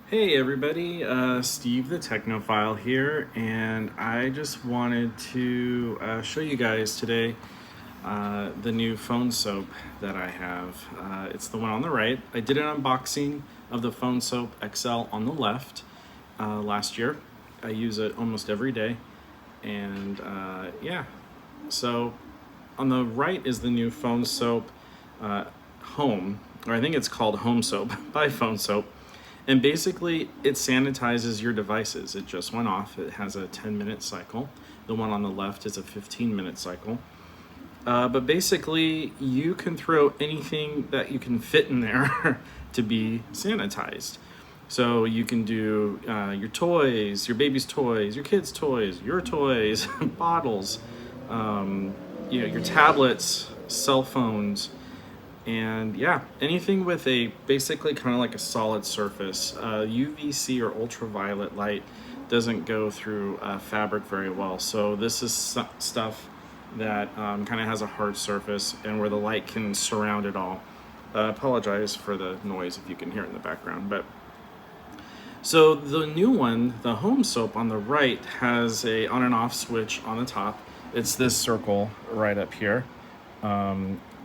Hey everybody, Steve the Technophile here, and I just wanted to show you guys today the new phone soap that I have. It's the one on the right. I did an unboxing of the Phone Soap XL on the left last year. I use it almost every day, and yeah. So on the right is the new Phone Soap Home, or I think it's called Home Soap by Phone Soap. And basically, it sanitizes your devices. It just went off. It has a 10-minute cycle. The one on the left is a 15-minute cycle. But basically, you can throw anything that you can fit in there to be sanitized. So you can do your toys, your baby's toys, your kids' toys, your toys, bottles, your tablets, cell phones, and yeah, anything with a basically kind of like a solid surface. UVC or ultraviolet light doesn't go through fabric very well. So this is stuff that kind of has a hard surface and where the light can surround it all. Apologize for the noise if you can hear it in the background. But so the new one, the Home Soap on the right, has a on and off switch on the top. It's this circle right up here.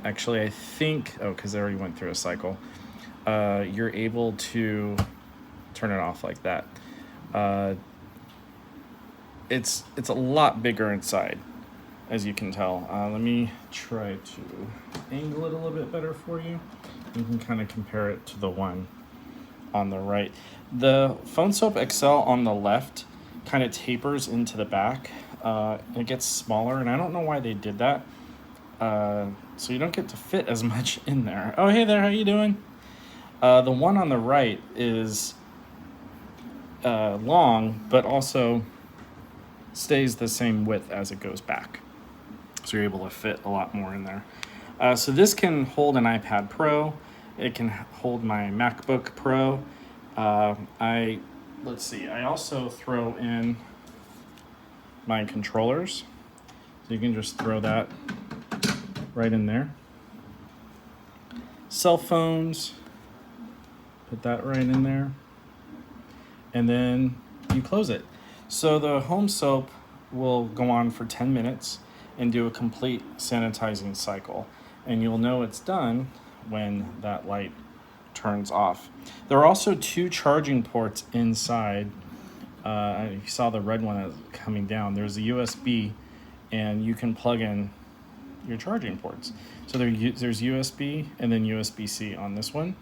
Actually, I think, because I already went through a cycle, you're able to turn it off like that. It's a lot bigger inside, as you can tell. Let me try to angle it a little bit better for you. You can kind of compare it to the one on the right. The Phone Soap XL on the left kind of tapers into the back. It gets smaller, and I don't know why they did that. So you don't get to fit as much in there. Oh, hey there, how you doing? The one on the right is long, but also stays the same width as it goes back. So you're able to fit a lot more in there. So this can hold an iPad Pro. It can hold my MacBook Pro. Let's see, I also throw in my controllers. So you can just throw that right in there. Cell phones, put that right in there, and then you close it. So the Home Soap will go on for 10 minutes and do a complete sanitizing cycle, and you'll know it's done when that light turns off. There are also two charging ports inside. You saw the red one that's coming down. There's a USB, and you can plug in your charging ports. So there's USB and then USB-C on this one.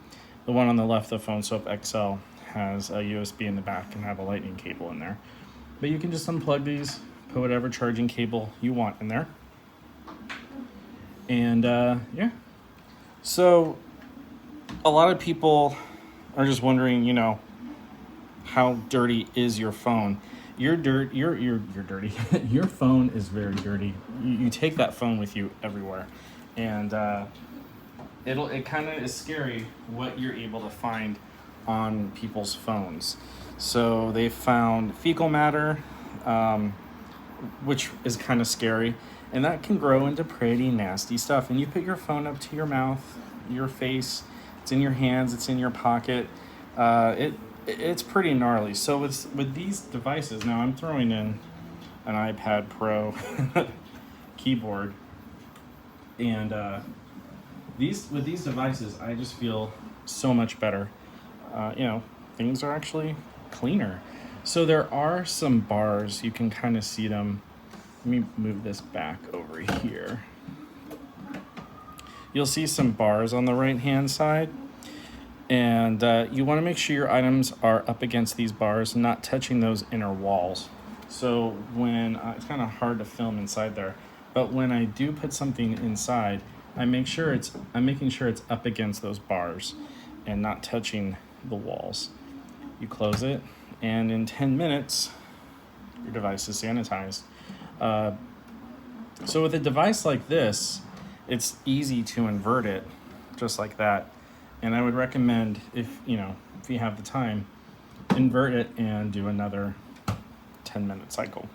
The one on the left, the Phone Soap XL, has a USB in the back and have a lightning cable in there. But you can just unplug these, put whatever charging cable you want in there. And yeah. So a lot of people are just wondering, how dirty is your phone? You're dirty. Your phone is very dirty. You take that phone with you everywhere, and it kind of is scary what you're able to find on people's phones. So they found fecal matter, which is kind of scary, and that can grow into pretty nasty stuff. And you put your phone up to your mouth, your face. It's in your hands. It's in your pocket. It's pretty gnarly. So with these devices, now I'm throwing in an iPad Pro keyboard, and with these devices, I just feel so much better. Things are actually cleaner. So there are some bars, you can kind of see them. Let me move this back over here. You'll see some bars on the right hand side. And you want to make sure your items are up against these bars, not touching those inner walls. So when it's kind of hard to film inside there, but when I do put something inside, I'm making sure it's up against those bars and not touching the walls. You close it, and in 10 minutes, your device is sanitized. So with a device like this, it's easy to invert it, just like that. And I would recommend, if you have the time, invert it and do another 10-minute cycle.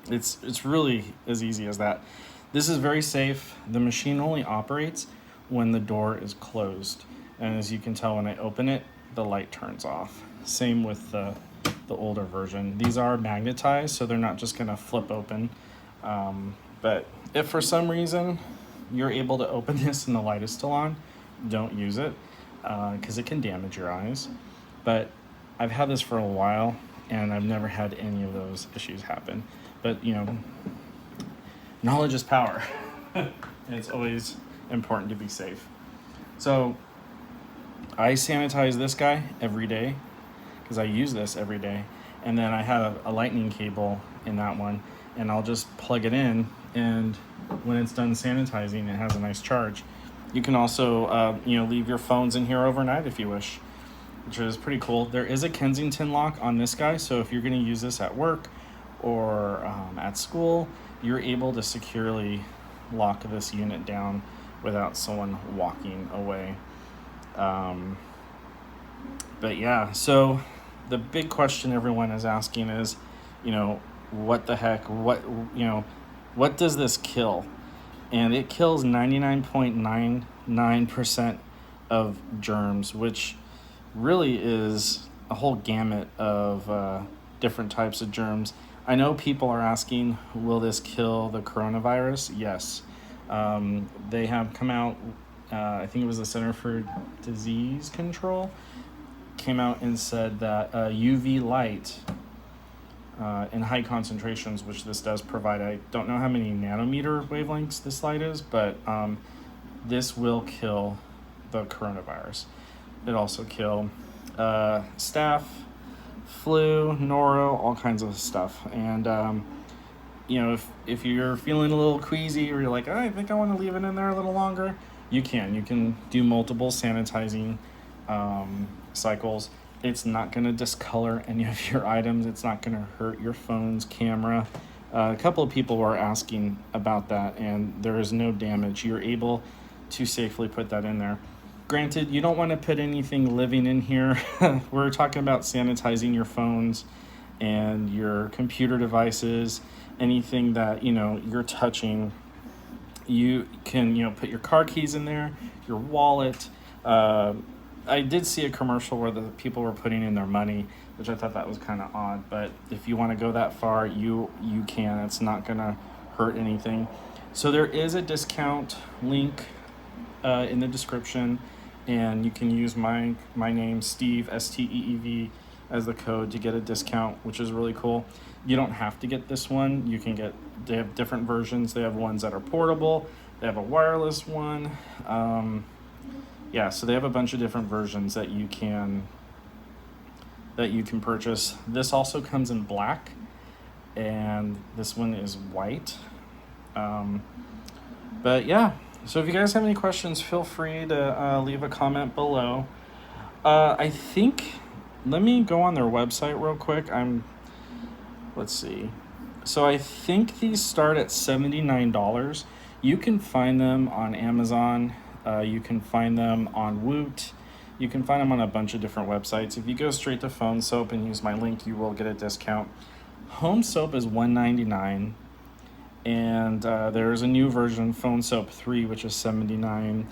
It's really as easy as that. This is very safe. The machine only operates when the door is closed. And as you can tell, when I open it, the light turns off. Same with the older version. These are magnetized, so they're not just gonna flip open. But if for some reason you're able to open this and the light is still on, don't use it, because it can damage your eyes. But I've had this for a while and I've never had any of those issues happen. But you know, knowledge is power. And it's always important to be safe. So I sanitize this guy every day because I use this every day. And then I have a lightning cable in that one, and I'll just plug it in, and when it's done sanitizing, it has a nice charge. You can also leave your phones in here overnight if you wish, which is pretty cool. There is a Kensington lock on this guy, so if you're going to use this at work or at school, you're able to securely lock this unit down without someone walking away. But yeah, so the big question everyone is asking is, what the heck, what does this kill? And it kills 99.99% of germs, which really is a whole gamut of different types of germs. I know people are asking, will this kill the coronavirus? Yes. They have come out, I think it was the Center for Disease Control, came out and said that UV light in high concentrations, which this does provide, I don't know how many nanometer wavelengths this light is, but this will kill the coronavirus. It also kill staph, flu, noro, all kinds of stuff. And if you're feeling a little queasy, or you're like, I think I want to leave it in there a little longer, you can do multiple sanitizing cycles. It's not going to discolor any of your items. It's not going to hurt your phone's camera. A couple of people were asking about that, and there is no damage. You're able to safely put that in there. Granted, you don't want to put anything living in here. We're talking about sanitizing your phones and your computer devices, anything that you're touching. You can put your car keys in there, your wallet. I did see a commercial where the people were putting in their money, which I thought that was kind of odd. But if you want to go that far, you can. It's not going to hurt anything. So there is a discount link in the description, and you can use my name, Steve, STEEV, as the code to get a discount, which is really cool. You don't have to get this one. They have different versions. They have ones that are portable. They have a wireless one. So they have a bunch of different versions that you can purchase. This also comes in black, and this one is white. But yeah, so if you guys have any questions, feel free to leave a comment below. I think, let me go on their website real quick. Let's see. So I think these start at $79. You can find them on Amazon. You can find them on Woot. You can find them on a bunch of different websites. If you go straight to Phone Soap and use my link, you will get a discount. Home Soap is $199. And there's a new version, Phone Soap 3, which is $79.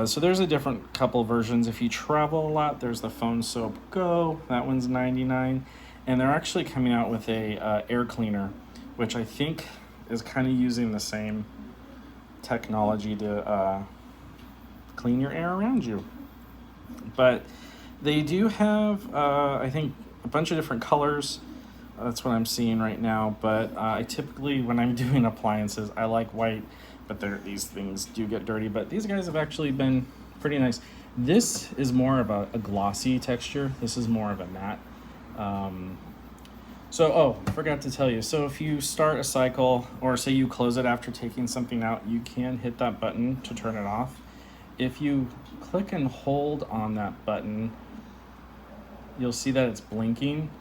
So there's a different couple versions. If you travel a lot, there's the Phone Soap Go. That one's $99. And they're actually coming out with a air cleaner, which I think is kind of using the same technology to clean your air around you. But they do have, I think, a bunch of different colors. That's what I'm seeing right now. But I typically, when I'm doing appliances, I like white, but these things do get dirty. But these guys have actually been pretty nice. This is more of a glossy texture. This is more of a matte. Forgot to tell you. So if you start a cycle, or say you close it after taking something out, you can hit that button to turn it off. If you click and hold on that button, you'll see that it's blinking.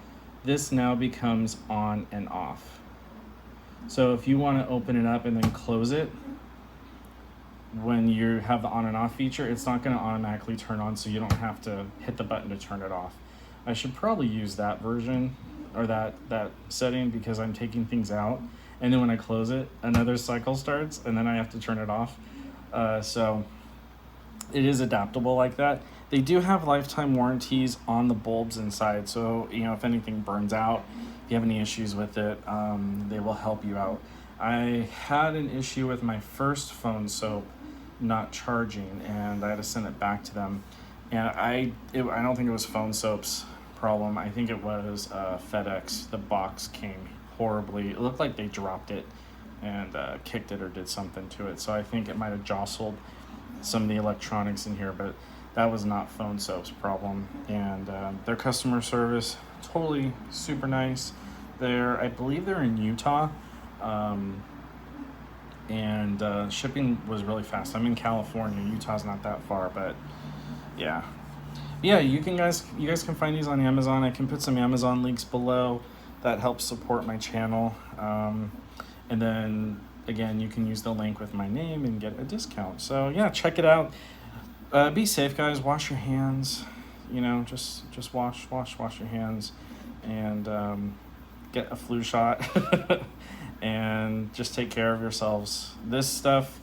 This now becomes on and off. So if you want to open it up and then close it, when you have the on and off feature, it's not going to automatically turn on, so you don't have to hit the button to turn it off. I should probably use that version, or that setting, because I'm taking things out, and then when I close it, another cycle starts, and then I have to turn it off. So it is adaptable like that. They do have lifetime warranties on the bulbs inside, so if anything burns out, if you have any issues with it, they will help you out. I had an issue with my first phone soap not charging, and I had to send it back to them. And I don't think it was phone soap's problem. I think it was FedEx. The box came horribly. It looked like they dropped it and kicked it or did something to it. So I think it might have jostled some of the electronics in here, but that was not phone soap's problem. And their customer service, totally super nice. I believe they're in Utah. And shipping was really fast. I'm in California. Utah's not that far, but yeah. Yeah, you guys can find these on Amazon. I can put some Amazon links below that helps support my channel. And then again, you can use the link with my name and get a discount. So yeah, check it out. Be safe, guys. Wash your hands. Just wash your hands, and get a flu shot, and just take care of yourselves. This stuff,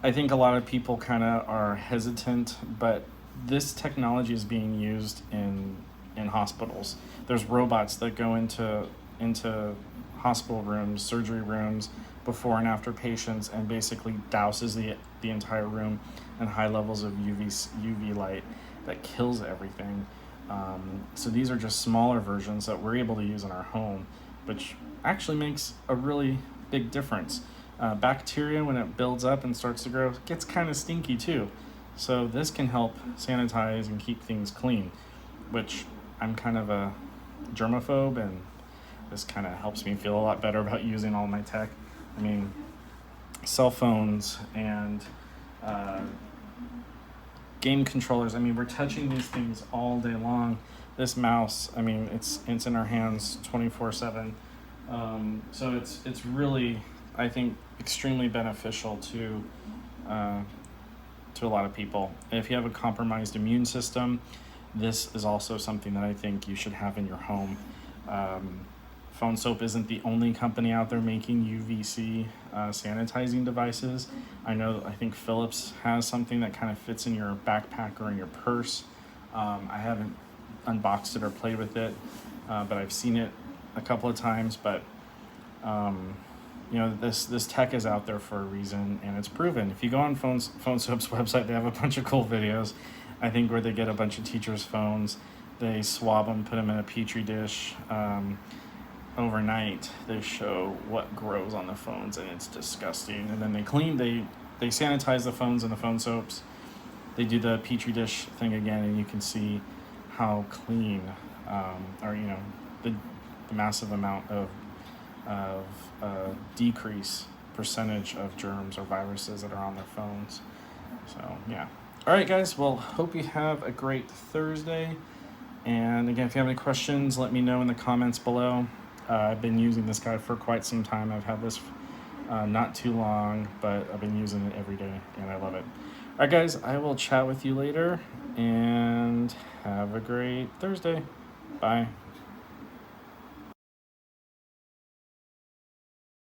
I think a lot of people kind of are hesitant, but this technology is being used in hospitals. There's robots that go into hospital rooms, surgery rooms, before and after patients, and basically douses the entire room in high levels of UV light that kills everything. So these are just smaller versions that we're able to use in our home, which actually makes a really big difference. Bacteria, when it builds up and starts to grow, gets kind of stinky too. So this can help sanitize and keep things clean, which I'm kind of a germaphobe, and this kind of helps me feel a lot better about using all my tech. I mean, cell phones and game controllers. I mean, we're touching these things all day long. This mouse, I mean, it's in our hands 24/7. So it's really, I think, extremely beneficial to a lot of people. If you have a compromised immune system, this is also something that I think you should have in your home. Phone Soap isn't the only company out there making UVC sanitizing devices. I think Philips has something that kind of fits in your backpack or in your purse. I haven't unboxed it or played with it, but I've seen it a couple of times. But this tech is out there for a reason, and it's proven. If you go on Phone Soap's website, they have a bunch of cool videos, I think, where they get a bunch of teachers' phones, they swab them, put them in a petri dish. Overnight, they show what grows on the phones, and it's disgusting. And then they sanitize the phones and the phone soaps. They do the petri dish thing again, and you can see how clean, the massive amount of decrease percentage of germs or viruses that are on their phones. So yeah. All right, guys. Well, hope you have a great Thursday. And again, if you have any questions, let me know in the comments below. I've been using this guy for quite some time. I've had this not too long, but I've been using it every day, and I love it. All right, guys, I will chat with you later, and have a great Thursday. Bye.